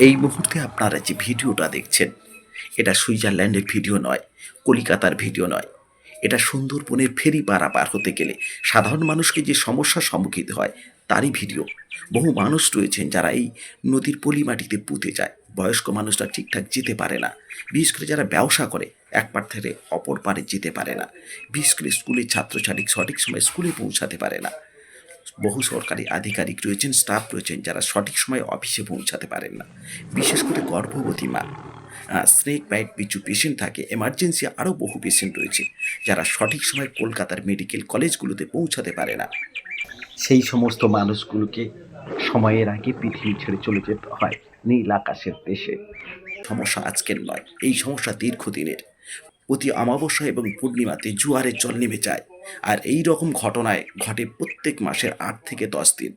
এই মুহূর্তে আপনারা যে ভিডিওটা দেখছেন, এটা সুইজারল্যান্ডের ভিডিও নয়, কলিকাতার ভিডিও নয়। এটা সুন্দরবনের ফেরি পারাপার হতে গেলে সাধারণ মানুষকে যে সমস্যার সম্মুখীন হয় তারই ভিডিও। বহু মানুষ রয়েছেন যারা এই নদীর পলিমাটিতে পুঁতে যায়। বয়স্ক মানুষরা ঠিকঠাক যেতে পারে না। বিশেষ করে যারা ব্যবসা করে এক পার থেকে অপর পারে যেতে পারে না। বিশেষ করে স্কুলের ছাত্রছাত্রী সঠিক সময় স্কুলে পৌঁছাতে পারে না। বহু সরকারি আধিকারিক রয়েছেন, স্টাফ রয়েছেন যারা সঠিক সময়ে অফিসে পৌঁছাতে পারেন না। বিশেষ করে গর্ভবতী মা, স্নেক বাইট পিছু পেশেন্ট থাকে, এমার্জেন্সি আরও বহু পেশেন্ট রয়েছে যারা সঠিক সময় কলকাতার মেডিকেল কলেজগুলোতে পৌঁছাতে পারে না। সেই সমস্ত মানুষগুলোকে সময়ের আগে পৃথিবী ছেড়ে চলে যেতে হয় নীল আকাশের দেশে। সমস্যা আজকের নয়, এই সমস্যা দীর্ঘদিনের। প্রতি অমাবস্যা এবং পূর্ণিমাতে জোয়ারের জল নেমে যায়, আর এই রকম ঘটনায় ঘটে প্রত্যেক মাসের 8 থেকে 10 দিন।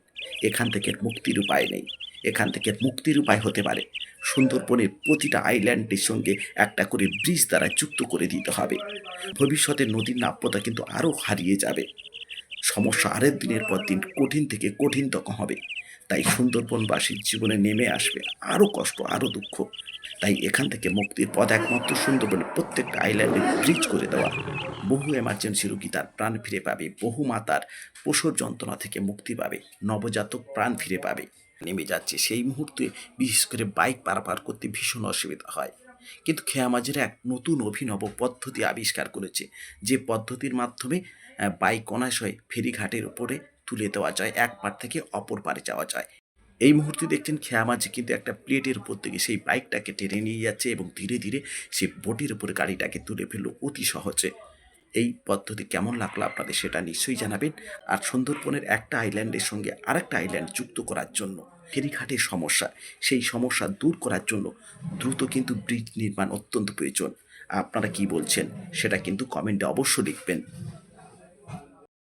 এখান থেকে মুক্তির উপায় নেই। এখান থেকে মুক্তির উপায় হতে পারে সুন্দরবনের প্রতিটা আইল্যান্ডের সঙ্গে একটা করে ব্রিজ দ্বারা যুক্ত করে দিতে হবে। ভবিষ্যতে নদীর নাব্যতা কিন্তু আরও হারিয়ে যাবে। সমস্যা আরেক দিনের পর দিন কঠিন থেকে কঠিনতম হবে। তাই সুন্দরবনবাসীর জীবনে নেমে আসবে আরও কষ্ট, আরও দুঃখ। তাই এখান থেকে মুক্তির পথ একমাত্র সুন্দরবনের প্রত্যেকটা আইল্যান্ডে ব্রিজ করে দেওয়া। বহু এমার্জেন্সি রোগী তার প্রাণ ফিরে পাবে, বহু মা তার প্রসব যন্ত্রণা থেকে মুক্তি পাবে, নবজাতক প্রাণ ফিরে পাবে। নেমে যাচ্ছে সেই মুহূর্তে বিশেষ করে বাইক পারাপার করতে ভীষণ অসুবিধা হয়। কিন্তু খেয়ামাঝিরা এক নতুন অভিনব পদ্ধতি আবিষ্কার করেছে, যে পদ্ধতির মাধ্যমে বাইক অনায়াসে ফেরিঘাটের উপরে তুলে দেওয়া যায়, এক পার থেকে অপর পারে যাওয়া যায়। এই মুহূর্তে দেখছেন খেয়ামাঝি কিন্তু একটা প্লেটের উপর থেকে সেই বাইকটাকে টেনে নিয়ে যাচ্ছে এবং ধীরে ধীরে সে বোটের উপরে গাড়িটাকে তুলে ফেললো অতি সহজে। এই পদ্ধতি কেমন লাগলো আপনাদের সেটা নিশ্চয়ই জানাবেন। আর সুন্দরবনের একটা আইল্যান্ডের সঙ্গে আরেকটা আইল্যান্ড যুক্ত করার জন্য ফেরিঘাটের সমস্যা, সেই সমস্যা দূর করার জন্য দ্রুত কিন্তু ব্রিজ নির্মাণ অত্যন্ত প্রয়োজন। আপনারা কি বলছেন সেটা কিন্তু কমেন্টে অবশ্যই লিখবেন।